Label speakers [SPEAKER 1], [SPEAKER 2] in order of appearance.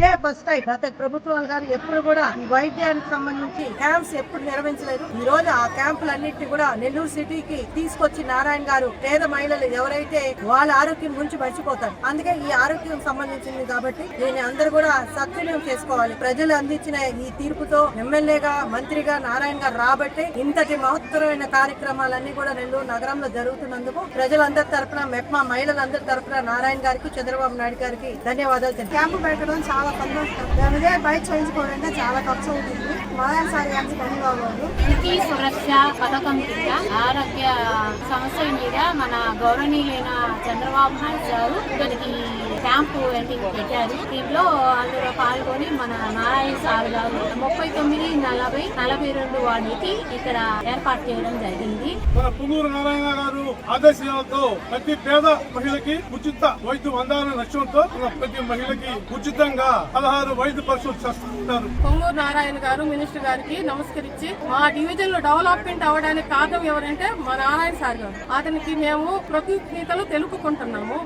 [SPEAKER 1] ఇదే first time గత ప్రభుత్వాలు కానీ ఎప్పుడు కూడా ఈ వైద్యానికి సంబంధించి క్యాంప్స్ ఎప్పుడు నిర్వహించలేదు. ఈ రోజు ఆ క్యాంపులన్నింటినీ కూడా నెల్లూరు సిటీకి తీసుకొచ్చి నారాయణ గారు పేద మహిళలు ఎవరైతే వాళ్ళ ఆరోగ్యం గురించి మర్చిపోతారు. అందుకే ఈ ఆరోగ్యం సంబంధించింది కాబట్టి దీన్ని అందరూ కూడా సద్వినియోగం చేసుకోవాలి. ప్రజలు అందించిన ఈ తీర్పుతో ఎమ్మెల్యేగా మంత్రిగా నారాయణ గారు రాబట్టే ఇంతటి మహత్తరమైన కార్యక్రమాలన్నీ కూడా నెల్లూరు నగరంలో జరుగుతున్నందుకు ప్రజలందరి తరఫున మెప్మా మహిళలందరి తరఫున నారాయణ గారికి చంద్రబాబు నాయుడు గారికి ధన్యవాదాలు.
[SPEAKER 2] క్యాంపు పెట్టడం చాలా సంతోషం. బయట చేయించుకోవడం చాలా ఖర్చు అవుతుంది. నారాయణ సార్ గారికి ధన్యవాదాలు.
[SPEAKER 3] ఇంటి సురక్ష పథకం కింద ఆరోగ్య సమస్యల మీద మన గౌరవనీయులైన చంద్రబాబు నాయుడు గారు ఇక్కడికి క్యాంపు పెట్టారు. దీంట్లో అందులో పాల్గొని మన నారాయణ సార్ గారు 39, 40, 42 వార్డుకి ఇక్కడ ఏర్పాటు చేయడం జరిగింది.
[SPEAKER 4] మన పుంగూరు నారాయణ గారు ఆదేశాలతో ప్రతి పేద మహిళకి ఉచిత వైద్యం అందాలనే లక్ష్యంతో ప్రతి మహిళకి ఉచితంగా 16 వైద్య పరీక్షలు చేస్తున్నారు.
[SPEAKER 2] పొంగూరు నారాయణ గారు మినిస్టర్ గారికి నమస్కరించి మా డివిజన్ లో డెవలప్మెంట్ అవ్వడానికి కారణం ఎవరంటే మా నారాయణ సార్ గారు. అతనికి మేము కృతజ్ఞతలు తెలుపుకుంటున్నాము.